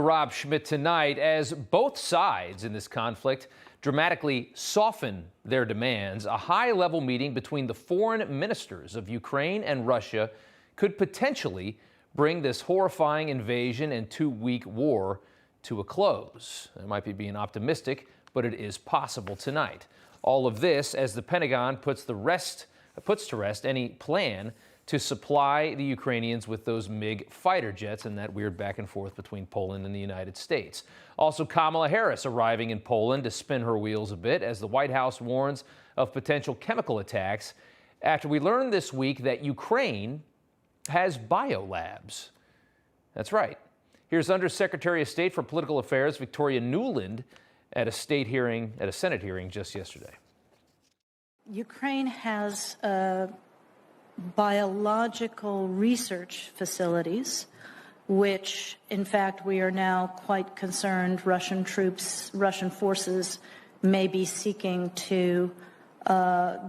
Rob Schmitt tonight as both sides in this conflict dramatically soften their demands. A high-level meeting between the foreign ministers of Ukraine and Russia could potentially bring this horrifying invasion and two-week war to a close. I might be being optimistic, but it is possible tonight. All of this as the Pentagon puts to rest any plan to supply the Ukrainians with those MiG fighter jets and that weird back and forth between Poland and the United States. Also, Kamala Harris arriving in Poland to spin her wheels a bit as the White House warns of potential chemical attacks after we learned this week that Ukraine has biolabs. That's right. Here's Undersecretary of State for Political Affairs Victoria Nuland at a Senate hearing just yesterday. Ukraine has biological research facilities, which, in fact, we are now quite concerned Russian forces may be seeking to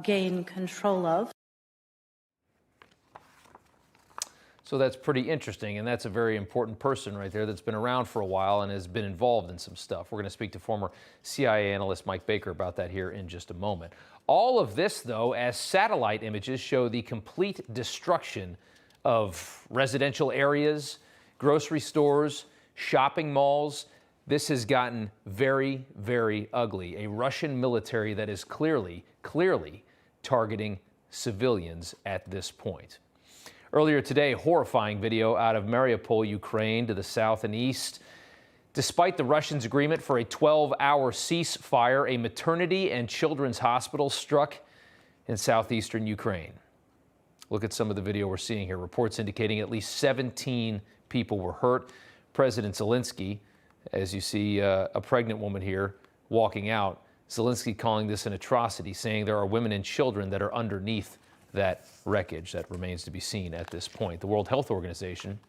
gain control of. So that's pretty interesting, and that's a very important person right there that's been around for a while and has been involved in some stuff. We're going to speak to former CIA analyst Mike Baker about that here in just a moment. All of this, though, as satellite images show the complete destruction of residential areas, grocery stores, shopping malls. This has gotten very, very ugly. A Russian military that is clearly targeting civilians at this point. Earlier today, horrifying video out of Mariupol, Ukraine, to the south and east. Despite the Russians' agreement for a 12-hour ceasefire, a maternity and children's hospital struck in southeastern Ukraine. Look at some of the video we're seeing here. Reports indicating at least 17 people were hurt. President Zelensky, as you see a pregnant woman here walking out, Zelensky calling this an atrocity, saying there are women and children that are underneath that wreckage. That remains to be seen at this point. The World Health Organization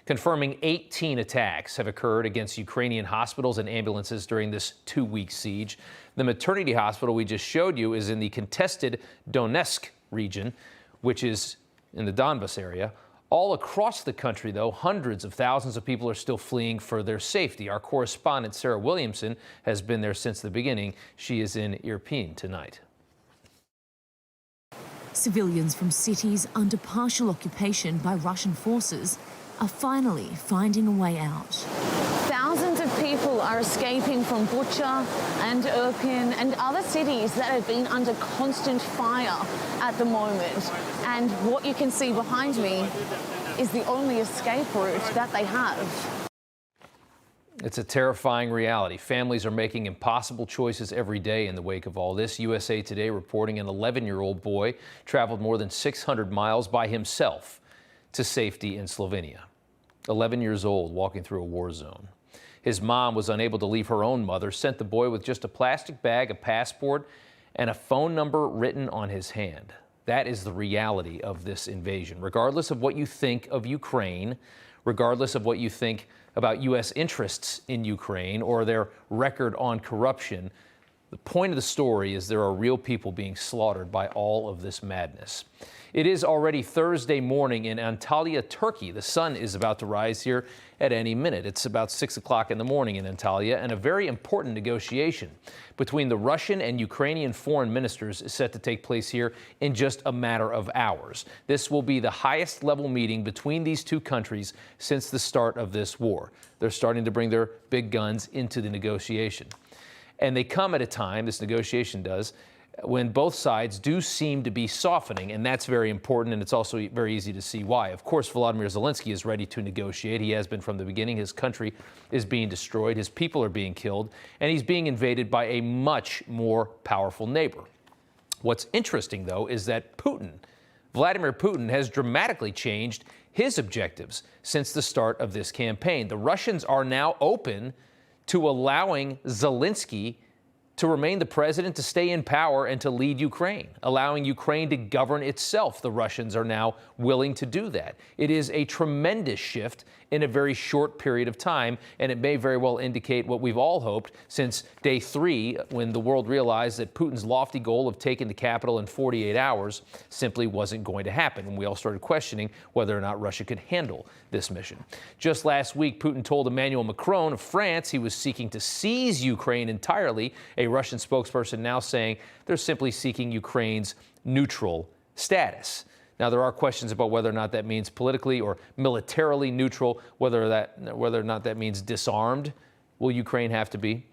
confirming 18 attacks have occurred against Ukrainian hospitals and ambulances during this two-week siege. The maternity hospital we just showed you is in the contested Donetsk region, which is in the Donbas area. All across the country, though, hundreds of thousands of people are still fleeing for their safety. Our correspondent, Sarah Williamson, has been there since the beginning. She is in Irpin tonight. Civilians from cities under partial occupation by Russian forces are finally finding a way out. Thousands of people are escaping from Bucha and Irpin and other cities that have been under constant fire at the moment. And what you can see behind me is the only escape route that they have. It's a terrifying reality. Families are making impossible choices every day in the wake of all this. USA Today reporting an 11-year-old boy traveled more than 600 miles by himself to safety in Slovenia. 11 years old, walking through a war zone. His mom was unable to leave her own mother, sent the boy with just a plastic bag, a passport, and a phone number written on his hand. That is the reality of this invasion. Regardless of what you think of Ukraine, regardless of what you think about U.S. interests in Ukraine or their record on corruption, the point of the story is there are real people being slaughtered by all of this madness. It is already Thursday morning in Antalya, Turkey. The sun is about to rise here at any minute. It's about 6 o'clock in the morning in Antalya, and a very important negotiation between the Russian and Ukrainian foreign ministers is set to take place here in just a matter of hours. This will be the highest level meeting between these two countries since the start of this war. They're starting to bring their big guns into the negotiation. And they come at a time, this negotiation does, when both sides do seem to be softening, and that's very important, and it's also very easy to see why. Of course, Vladimir Zelensky is ready to negotiate. He has been from the beginning. His country is being destroyed. His people are being killed, and he's being invaded by a much more powerful neighbor. What's interesting, though, is that Vladimir Putin, has dramatically changed his objectives since the start of this campaign. The Russians are now open to allowing Zelensky to remain the president, to stay in power, and to lead Ukraine, allowing Ukraine to govern itself. The Russians are now willing to do that. It is a tremendous shift in a very short period of time, and it may very well indicate what we've all hoped since day 3, when the world realized that Putin's lofty goal of taking the capital in 48 hours simply wasn't going to happen, and we all started questioning whether or not Russia could handle this mission. Just last week, Putin told Emmanuel Macron of France he was seeking to seize Ukraine entirely, a Russian spokesperson now saying they're simply seeking Ukraine's neutral status. Now, there are questions about whether or not that means politically or militarily neutral, whether or not that means disarmed. Will Ukraine have to be?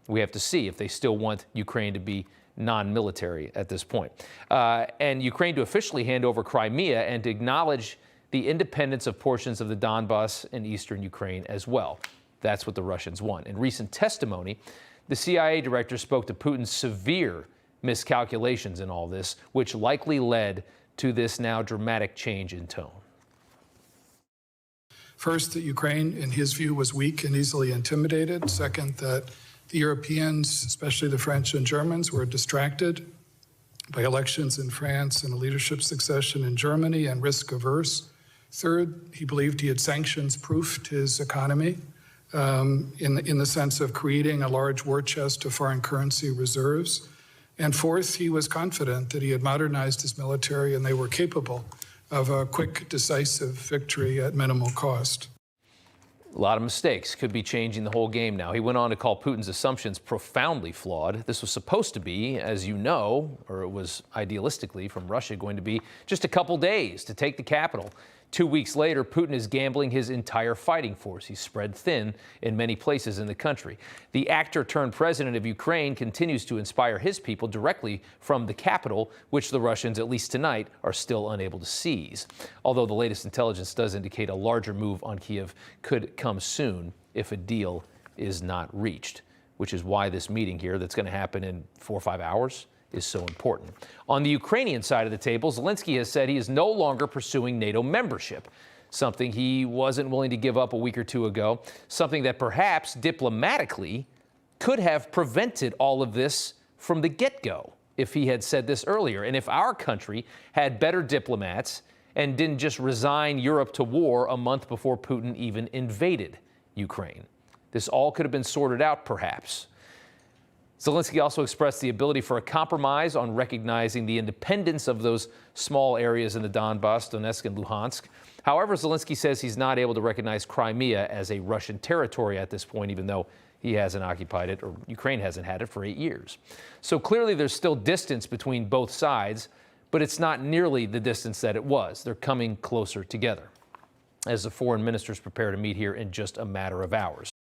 We have to see if they still want Ukraine to be non-military at this point. And Ukraine to officially hand over Crimea and to acknowledge the independence of portions of the Donbass and eastern Ukraine as well. That's what the Russians want. In recent testimony, the CIA director spoke to Putin's severe miscalculations in all this, which likely led to this now dramatic change in tone. First, that Ukraine, in his view, was weak and easily intimidated. Second, that the Europeans, especially the French and Germans, were distracted by elections in France and a leadership succession in Germany and risk averse. Third, he believed he had sanctions-proofed his economy in the sense of creating a large war chest of foreign currency reserves. And fourth, he was confident that he had modernized his military and they were capable of a quick, decisive victory at minimal cost. A lot of mistakes could be changing the whole game now. He went on to call Putin's assumptions profoundly flawed. This was supposed to be, as you know, or it was idealistically from Russia going to be just a couple days to take the capital. 2 weeks later, Putin is gambling his entire fighting force. He's spread thin in many places in the country. The actor-turned-president of Ukraine continues to inspire his people directly from the capital, which the Russians, at least tonight, are still unable to seize. Although the latest intelligence does indicate a larger move on Kyiv could come soon if a deal is not reached, which is why this meeting here that's going to happen in 4 or 5 hours is so important. On the Ukrainian side of the table, Zelensky has said he is no longer pursuing NATO membership, something he wasn't willing to give up a week or two ago, something that perhaps diplomatically could have prevented all of this from the get-go if he had said this earlier. And if our country had better diplomats and didn't just resign Europe to war a month before Putin even invaded Ukraine, this all could have been sorted out, perhaps. Zelensky also expressed the ability for a compromise on recognizing the independence of those small areas in the Donbass, Donetsk and Luhansk. However, Zelensky says he's not able to recognize Crimea as a Russian territory at this point, even though he hasn't occupied it, or Ukraine hasn't had it, for 8 years. So clearly there's still distance between both sides, but it's not nearly the distance that it was. They're coming closer together as the foreign ministers prepare to meet here in just a matter of hours.